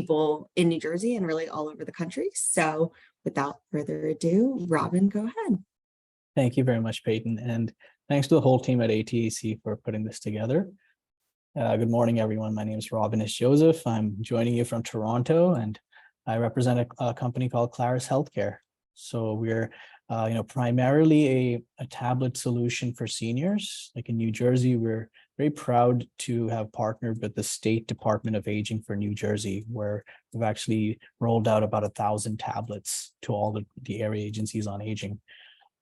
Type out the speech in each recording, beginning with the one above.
people in New Jersey and really all over the country. So without further ado, Robin, go ahead. Thank you very much, Peyton. And thanks to the whole team at ATEC for putting this together. Good morning, everyone. My name is Robin Joseph. I'm joining you from Toronto, and I represent a company called Claris Healthcare. So we're primarily a tablet solution for seniors. Like in New Jersey, we're very proud to have partnered with the State Department of Aging for New Jersey, where we've actually rolled out about 1,000 tablets to all the area agencies on aging.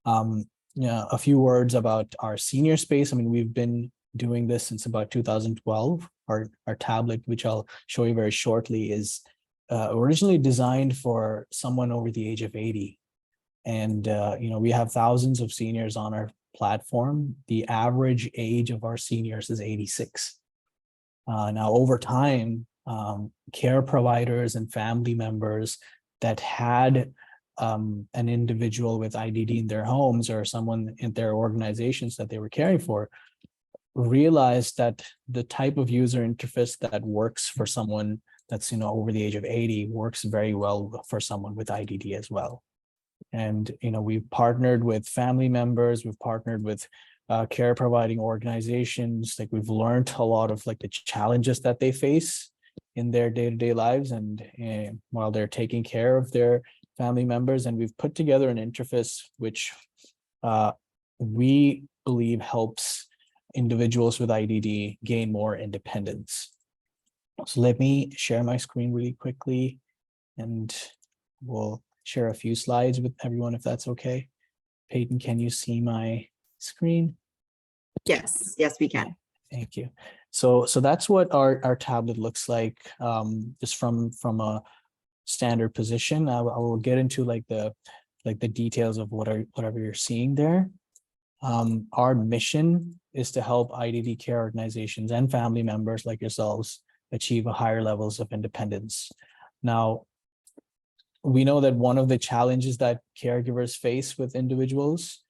A few words about our senior space. I mean, we've been doing this since about 2012. Our tablet, which I'll show you very shortly, is originally designed for someone over the age of 80. And, we have thousands of seniors on our platform. The average age of our seniors is 86. Now, over time, care providers and family members that had an individual with IDD in their homes or someone in their organizations that they were caring for realized that the type of user interface that works for someone that's over the age of 80 works very well for someone with IDD as well. And we've partnered with family members, we've partnered with care providing organizations. Like, we've learned a lot of like the challenges that they face in their day-to-day lives and while they're taking care of their family members. And we've put together an interface which we believe helps individuals with IDD gain more independence. So let me share my screen really quickly, and we'll share a few slides with everyone if that's okay. Peyton, can you see my screen? Yes, we can. Thank you. So that's what our tablet looks like, just from a standard position. I will get into the details of whatever you're seeing there. Our mission is to help IDD care organizations and family members like yourselves achieve a higher levels of independence. Now, we know that one of the challenges that caregivers face with individuals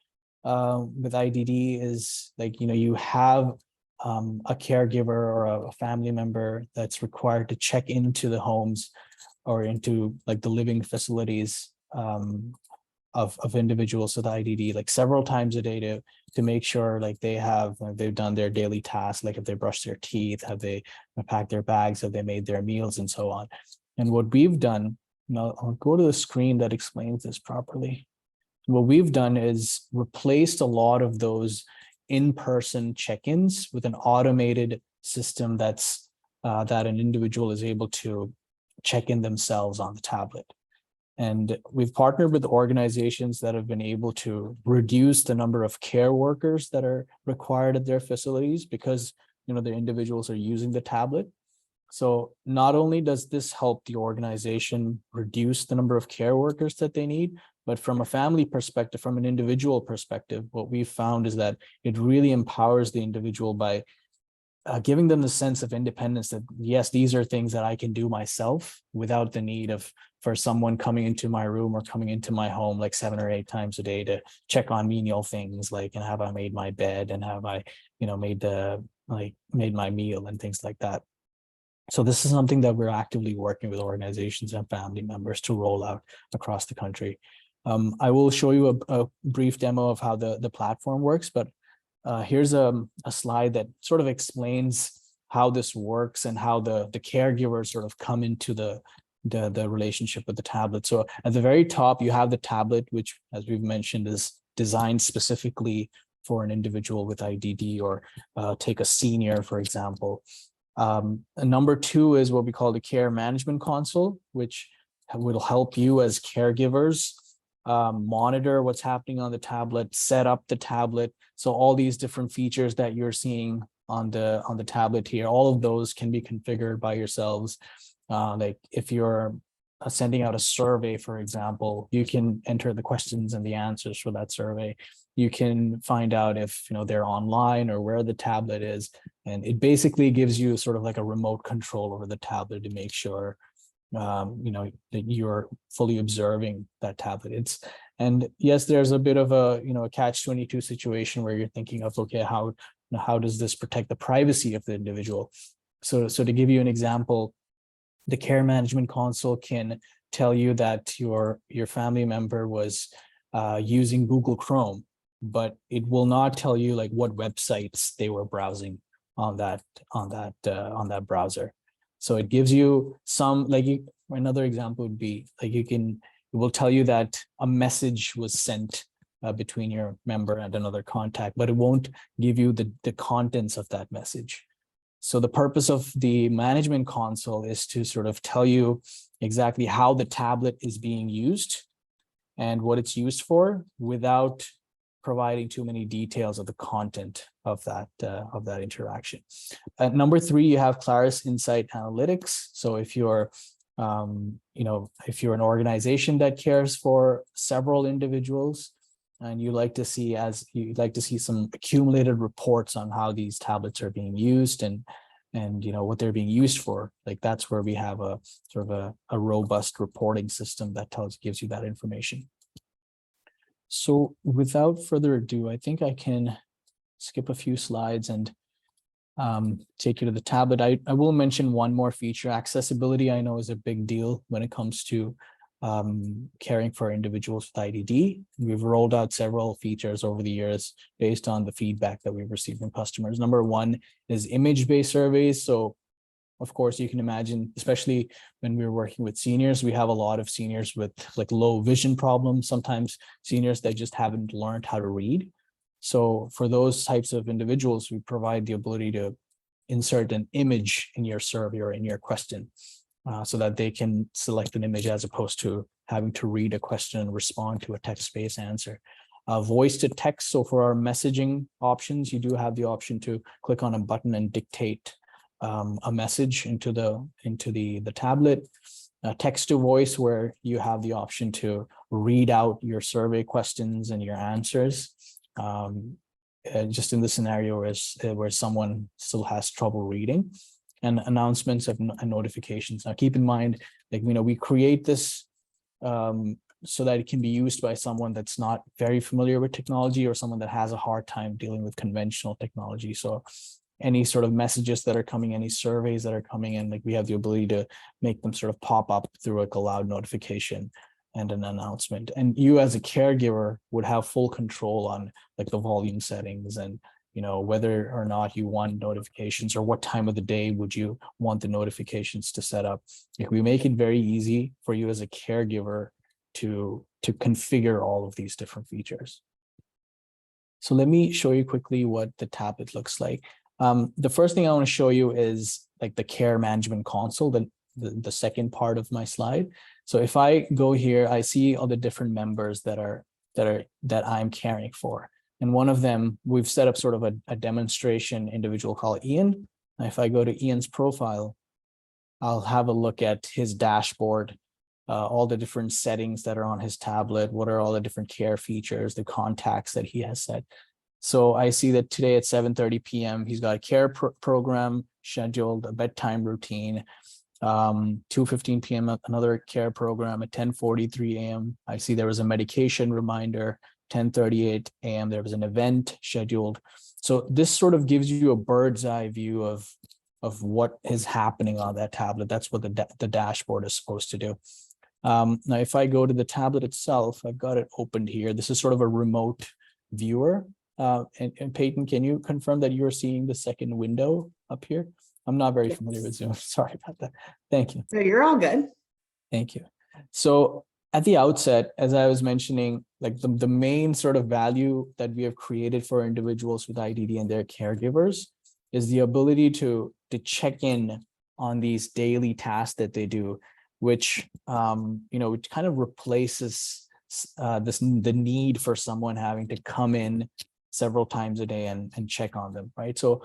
with IDD is you have a caregiver or a family member that's required to check into the homes or into the living facilities of individuals with IDD several times a day to make sure they've done their daily tasks, like if they brush their teeth, have they packed their bags, have they made their meals, and so on. And what we've done, I'll go to the screen that explains this properly. What we've done is replaced a lot of those in-person check-ins with an automated system that an individual is able to check in themselves on the tablet. And we've partnered with organizations that have been able to reduce the number of care workers that are required at their facilities because the individuals are using the tablet. So not only does this help the organization reduce the number of care workers that they need, but from a family perspective, from an individual perspective, what we've found is that it really empowers the individual by giving them the sense of independence that, yes, these are things that I can do myself without the need for someone coming into my room or coming into my home 7 or 8 times a day to check on menial things and have I made my bed and have I, made my meal and things like that. So this is something that we're actively working with organizations and family members to roll out across the country. I will show you a brief demo of how the platform works, but here's a slide that sort of explains how this works and how the caregivers sort of come into the relationship with the tablet. So at the very top, you have the tablet, which, as we've mentioned, is designed specifically for an individual with IDD, or take a senior, for example. Number 2 is what we call the care management console, which will help you as caregivers monitor what's happening on the tablet, set up the tablet. So all these different features that you're seeing on the tablet here, all of those can be configured by yourselves. Like if you're sending out a survey, for example, you can enter the questions and the answers for that survey. You can find out if they're online or where the tablet is, and it basically gives you sort of like a remote control over the tablet to make sure that you're fully observing that tablet. And yes, there's a bit of a a catch-22 situation where you're thinking of, okay, how does this protect the privacy of the individual? So to give you an example, The care management console can tell you that your family member was using Google Chrome, but it will not tell you like what websites they were browsing on that browser. So it gives you some, like, another example would be like it will tell you that a message was sent between your member and another contact, but it won't give you the contents of that message. So the purpose of the management console is to sort of tell you exactly how the tablet is being used and what it's used for, without providing too many details of the content of that interaction. At number 3, you have Claris Insight Analytics. So if you're if you're an organization that cares for several individuals, and you'd like to see some accumulated reports on how these tablets are being used and what they're being used for, like, that's where we have a sort of a robust reporting system that gives you that information. So without further ado, I think I can skip a few slides and take you to the tablet. I will mention one more feature. Accessibility, I know, is a big deal when it comes to caring for individuals with IDD. We've rolled out several features over the years based on the feedback that we've received from customers. Number 1 is image-based surveys. So of course, you can imagine, especially when we're working with seniors, we have a lot of seniors with like low vision problems, sometimes seniors that just haven't learned how to read. So for those types of individuals, we provide the ability to insert an image in your survey or in your question, so that they can select an image as opposed to having to read a question and respond to a text-based answer. Voice to text. So for our messaging options, you do have the option to click on a button and dictate a message into the tablet. Text to voice, where you have the option to read out your survey questions and your answers. Just in the scenario where someone still has trouble reading. And announcements and notifications. Now, keep in mind, like, we create this so that it can be used by someone that's not very familiar with technology, or someone that has a hard time dealing with conventional technology. So any sort of messages that are coming, any surveys that are coming in, like, we have the ability to make them sort of pop up through like a loud notification and an announcement. And you as a caregiver would have full control on like the volume settings and whether or not you want notifications, or what time of the day would you want the notifications to set up. Like, we make it very easy for you as a caregiver to configure all of these different features. So let me show you quickly what the tablet looks like. The first thing I want to show you is like the care management console, the second part of my slide. So if I go here, I see all the different members that I'm caring for. And one of them, we've set up sort of a demonstration individual called Ian. And if I go to Ian's profile, I'll have a look at his dashboard, all the different settings that are on his tablet, what are all the different care features, the contacts that he has set. So I see that today at 7:30 p.m., he's got a care program scheduled, a bedtime routine, 2:15 p.m., another care program. At 10:43 a.m., I see there was a medication reminder. 10:38 a.m. there was an event scheduled. So this sort of gives you a bird's eye view of what is happening on that tablet. That's what the dashboard is supposed to do. Now, if I go to the tablet itself, I've got it opened here. This is sort of a remote viewer. And Peyton, can you confirm that you're seeing the second window up here? I'm not very familiar with Zoom. Sorry about that. Thank you. So you're all good. Thank you. So at the outset, as I was mentioning, like the main sort of value that we have created for individuals with IDD and their caregivers is the ability to check in on these daily tasks that they do, which which kind of replaces the need for someone having to come in several times a day and check on them, right? So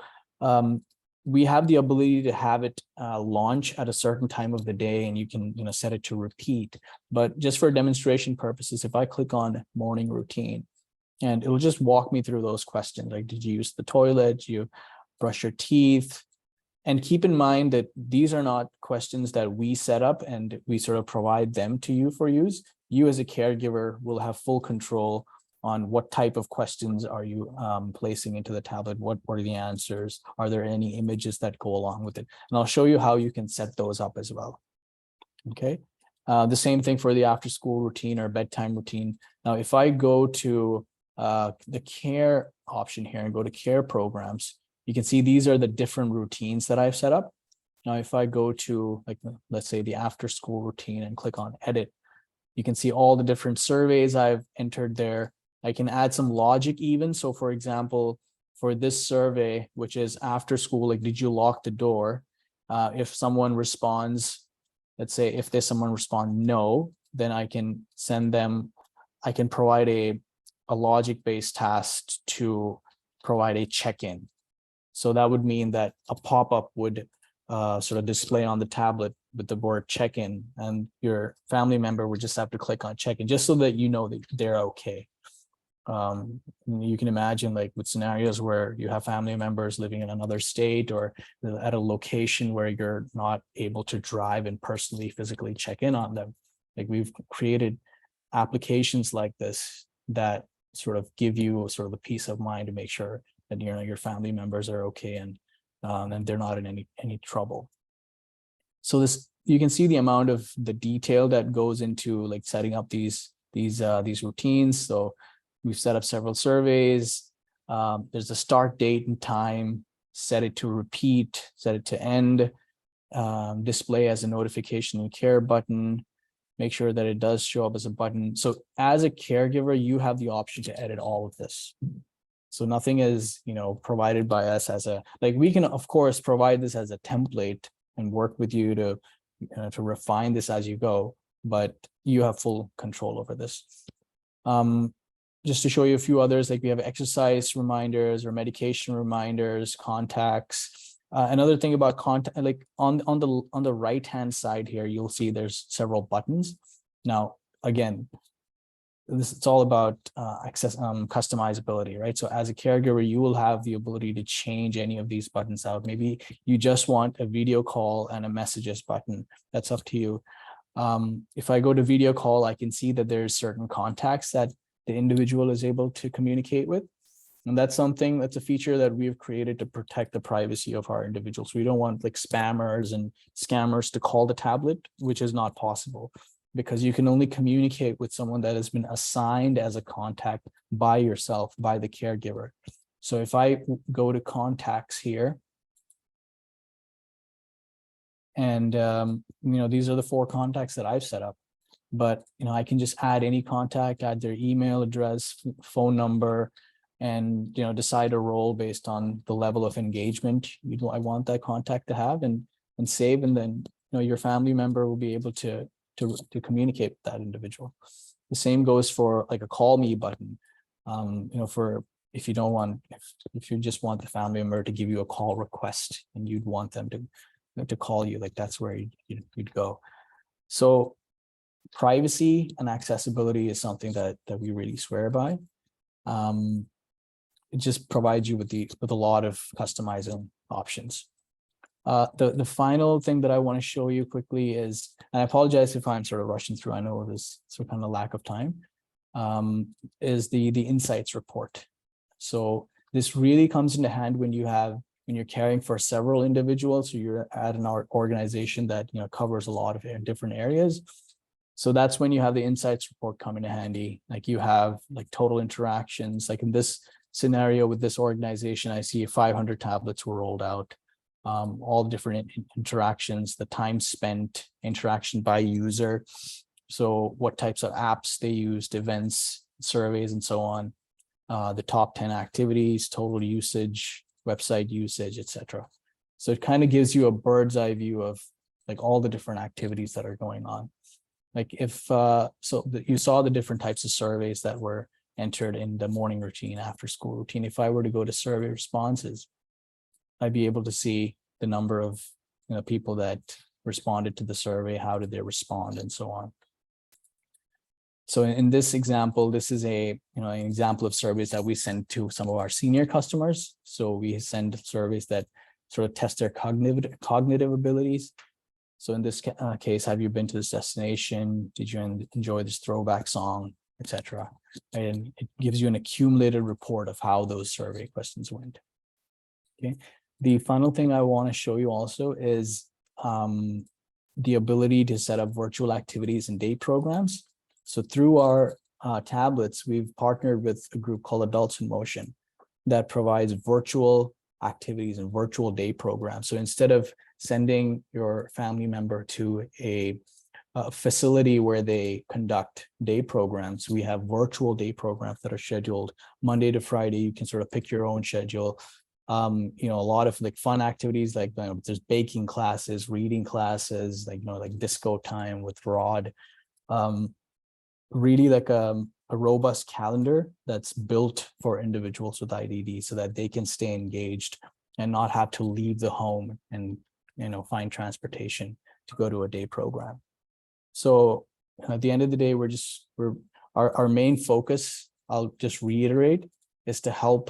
we have the ability to have it launch at a certain time of the day, and you can set it to repeat. But just for demonstration purposes, if I click on morning routine, and it'll just walk me through those questions, like, did you use the toilet? Did you brush your teeth? And keep in mind that these are not questions that we set up and we sort of provide them to you for use. You as a caregiver will have full control on what type of questions are you placing into the tablet, what are the answers, are there any images that go along with it? And I'll show you how you can set those up as well. Okay. The same thing for the after school routine or bedtime routine. Now, if I go to the care option here and go to care programs, you can see these are the different routines that I've set up. Now, if I go to, like, let's say the after school routine and click on edit, you can see all the different surveys I've entered there. I can add some logic even. So for example, for this survey, which is after school, like, did you lock the door? If someone responds, let's say if there's someone respond no, then I can send them, I can provide a logic-based task to provide a check-in. So that would mean that a pop-up would sort of display on the tablet with the word check-in, and your family member would just have to click on check-in just so that you know that they're okay. You can imagine, like, with scenarios where you have family members living in another state or at a location where you're not able to drive and personally physically check in on them. Like, we've created applications like this that sort of give you sort of the peace of mind to make sure that, you know, your family members are okay and they're not in any trouble. So this, you can see the amount of the detail that goes into, like, setting up these routines. So we've set up several surveys. There's a start date and time, set it to repeat, set it to end, display as a notification and care button, make sure that it does show up as a button. So as a caregiver, you have the option to edit all of this. So nothing is, you know, provided by us as a, like, we can of course provide this as a template and work with you to refine this as you go, but you have full control over this. Just to show you a few others, like we have exercise reminders or medication reminders, contacts. Another thing about contact, like on the right hand side here, you'll see there's several buttons. Now, again, it's all about customizability, right? So as a caregiver, you will have the ability to change any of these buttons out. Maybe you just want a video call and a messages button. That's up to you. If I go to video call, I can see that there's certain contacts that the individual is able to communicate with. And that's something, that's a feature that we've created to protect the privacy of our individuals. We don't want, like, spammers and scammers to call the tablet, which is not possible, because you can only communicate with someone that has been assigned as a contact by yourself, by the caregiver. So if I go to contacts here, and these are the 4 contacts that I've set up, but I can just add any contact, add their email address, phone number, and decide a role based on the level of engagement I want that contact to have, and save, and then your family member will be able to communicate with that individual. The same goes for, like, a call me button. For if you don't want, if you just want the family member to give you a call request and you'd want them to call you, like, that's where you'd go. So privacy and accessibility is something that we really swear by. It just provides you with a lot of customizing options. The final thing that I want to show you quickly is, and I apologize if I'm sort of rushing through, I know there's sort of kind of lack of time, is the insights report. So this really comes into hand when you're caring for several individuals, so you're at an organization that covers a lot of different areas. So that's when you have the insights report come into handy. Like, you have, like, total interactions. Like in this scenario with this organization, I see 500 tablets were rolled out. All different interactions, the time spent, interaction by user. So what types of apps they used, events, surveys, and so on. The top 10 activities, total usage, website usage, etc. So it kind of gives you a bird's eye view of, like, all the different activities that are going on. Like, if you saw the different types of surveys that were entered in the morning routine, after school routine. If I were to go to survey responses, I'd be able to see the number of people that responded to the survey, how did they respond, and so on. So in this example, this is an example of surveys that we send to some of our senior customers. So we send surveys that sort of test their cognitive abilities. So in this case, have you been to this destination? Did you enjoy this throwback song, etc.? And it gives you an accumulated report of how those survey questions went. Okay. The final thing I want to show you also is the ability to set up virtual activities and day programs. So through our tablets, we've partnered with a group called Adults in Motion that provides virtual activities and virtual day programs. So instead of sending your family member to a facility where they conduct day programs, we have virtual day programs that are scheduled Monday to Friday. You can sort of pick your own schedule. You know, a lot of like fun activities, like there's baking classes, reading classes, like, you know, like disco time with Rod. Really like a robust calendar that's built for individuals with IDD so that they can stay engaged and not have to leave the home and, you know, find transportation to go to a day program. So at the end of the day, our main focus, I'll just reiterate, is to help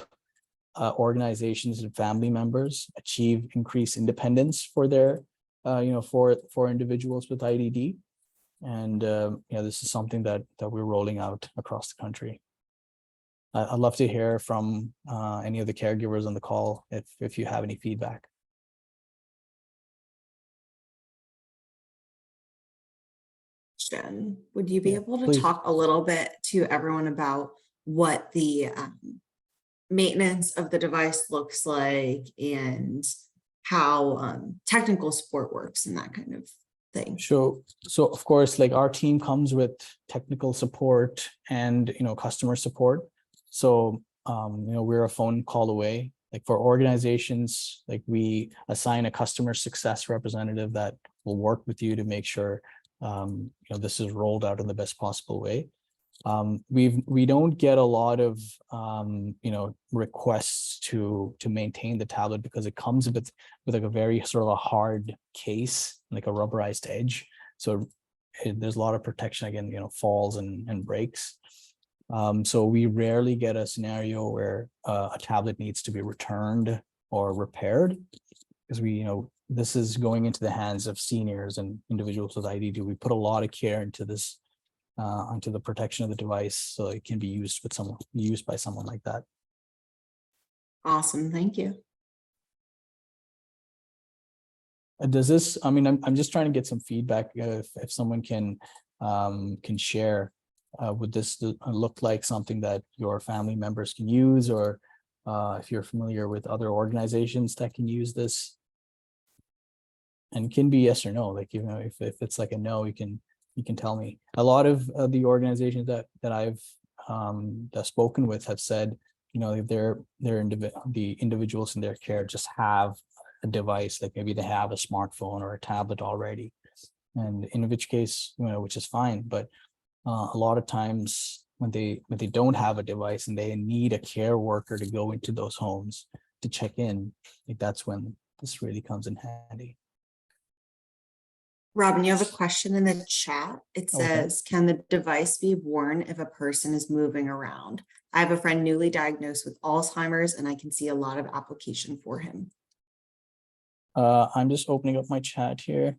organizations and family members achieve increased independence for their, you know, for individuals with IDD. And yeah, this is something that we're rolling out across the country. I'd love to hear from any of the caregivers on the call if you have any feedback. Would you be Yeah, able to please. talk a little bit to everyone about what the maintenance of the device looks like and how technical support works and that kind of thing? So of course, like our team comes with technical support and, you know, customer support. So you know, we're a phone call away. Like for organizations, like we assign a customer success representative that will work with you to make sure you know, this is rolled out in the best possible way. We don't get a lot of you know, requests to maintain the tablet because it comes with like a very sort of a hard case, like a rubberized edge. So there's a lot of protection against, you know, falls and breaks. So we rarely get a scenario where a tablet needs to be returned or repaired, because we, you know, this is going into the hands of seniors and individuals with IDD. We put a lot of care into this, onto the protection of the device, so it can be used by someone like that. Awesome, thank you. Does this? I mean, I'm just trying to get some feedback. If someone can share, would this look like something that your family members can use, or if you're familiar with other organizations that can use this? And it can be yes or no. Like, you know, if it's like a no, you can tell me. A lot of the organizations that I've spoken with have said, you know, the individuals in their care just have a device, like maybe they have a smartphone or a tablet already, and in which case, you know, which is fine. But a lot of times when they don't have a device and they need a care worker to go into those homes to check in, like that's when this really comes in handy. Robin, you have a question in the chat. It says, can the device be worn if a person is moving around? I have a friend newly diagnosed with Alzheimer's and I can see a lot of application for him. I'm just opening up my chat here.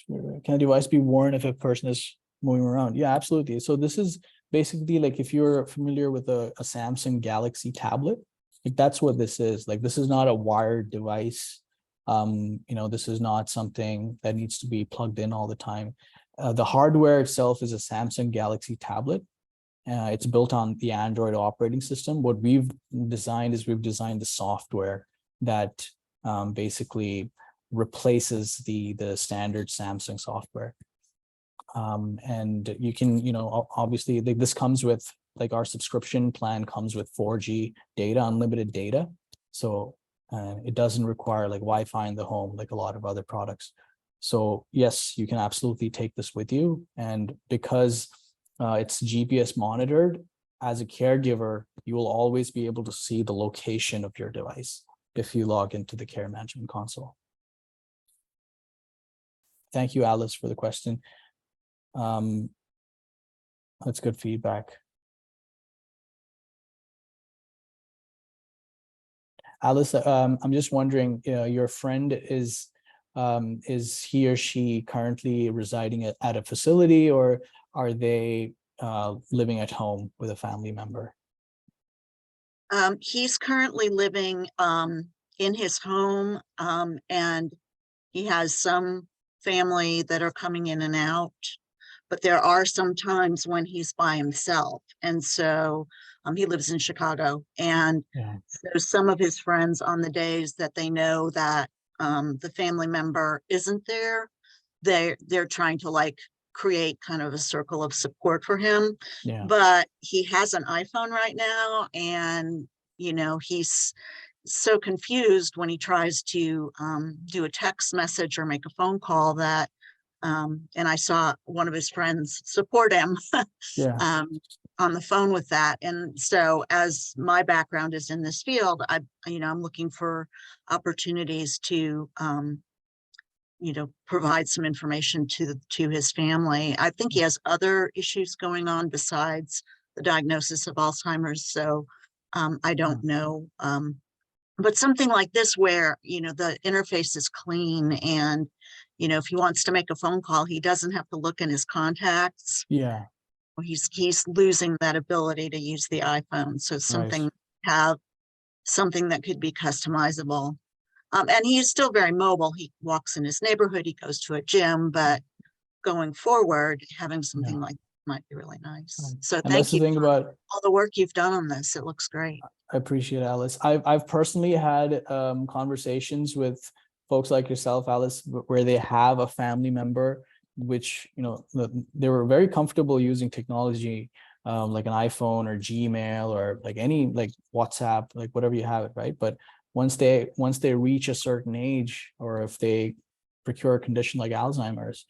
Can a device be worn if a person is moving around? Yeah, absolutely. So this is basically like if you're familiar with a Samsung Galaxy tablet, like that's what this is. Like this is not a wired device. You know, this is not something that needs to be plugged in all the time. The hardware itself is a Samsung Galaxy tablet. It's built on the Android operating system. What we've designed is we've designed the software that basically replaces the standard Samsung software. And you can, you know, obviously like this comes with, like our subscription plan comes with 4G data, unlimited data. So it doesn't require like Wi-Fi in the home like a lot of other products. So yes, you can absolutely take this with you. And because it's GPS monitored, as a caregiver, you will always be able to see the location of your device if you log into the care management console. Thank you, Alice, for the question. That's good feedback. Alice, I'm just wondering, your friend is he or she currently residing at a facility, or are they living at home with a family member? He's currently living in his home, and he has some family that are coming in and out, but there are some times when he's by himself. And so he lives in Chicago. And Yeah. so some of his friends, on the days that they know that the family member isn't there, they're trying to like create kind of a circle of support for him. Yeah. But he has an iPhone right now, and he's so confused when he tries to do a text message or make a phone call that and I saw one of his friends support him Yeah. on the phone with that. And so as my background is in this field, I'm looking for opportunities to provide some information to his family. I think he has other issues going on besides the diagnosis of Alzheimer's. So I don't know. But something like this where, the interface is clean, and, if he wants to make a phone call, he doesn't have to look in his contacts. Yeah. He's losing that ability to use the iPhone. So Right. something that could be customizable. And he is still very mobile. He walks in his neighborhood, he goes to a gym, but going forward, having something Yeah. like that might be really nice. Right. So And that's thank the you thing for about, all the work you've done on this. It looks great. I appreciate it, Alice. I've personally had conversations with folks like yourself, Alice, where they have a family member, which, they were very comfortable using technology, like an iPhone or Gmail or like any, like WhatsApp, like whatever you have it, right? But once they reach a certain age, or if they procure a condition like Alzheimer's,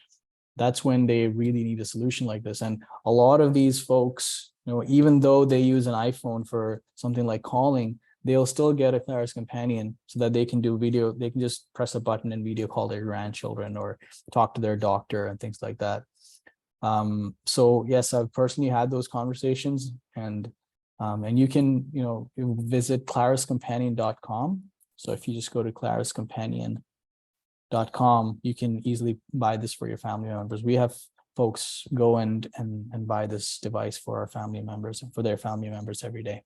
that's when they really need a solution like this. And a lot of these folks, even though they use an iPhone for something like calling, they'll still get a Claris Companion so that they can do video. They can just press a button and video call their grandchildren or talk to their doctor and things like that. So yes, I've personally had those conversations, and you can, visit clariscompanion.com. So if you just go to clariscompanion.com, you can easily buy this for your family members. We have folks go and buy this device for our family members and for their family members every day.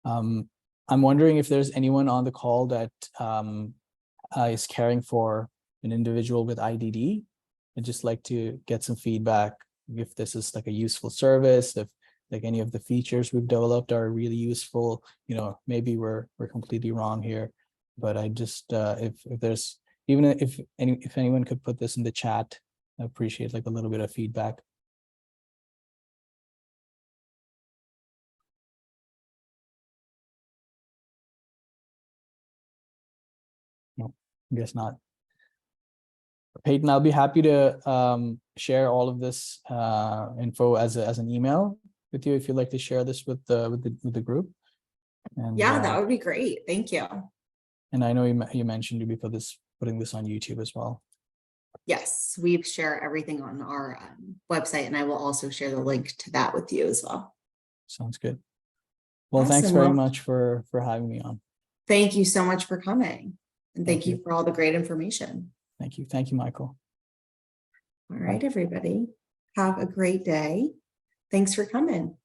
I'm wondering if there's anyone on the call that is caring for an individual with IDD. I'd just like to get some feedback if this is like a useful service, if like any of the features we've developed are really useful. Maybe we're completely wrong here, but I just if there's, even if anyone could put this in the chat, I appreciate like a little bit of feedback. No, I guess not. Peyton, I'll be happy to share all of this info as an email with you if you'd like to share this with the group. And Yeah, that would be great. Thank you. And I know you mentioned you'd be putting this on YouTube as well. Yes, we share everything on our website, and I will also share the link to that with you as well. Sounds good. Well, Awesome. Thanks very much for having me on. Thank you so much for coming, and thank you you for all the great information. Thank you. Thank you, Michael. All right, everybody. Have a great day. Thanks for coming.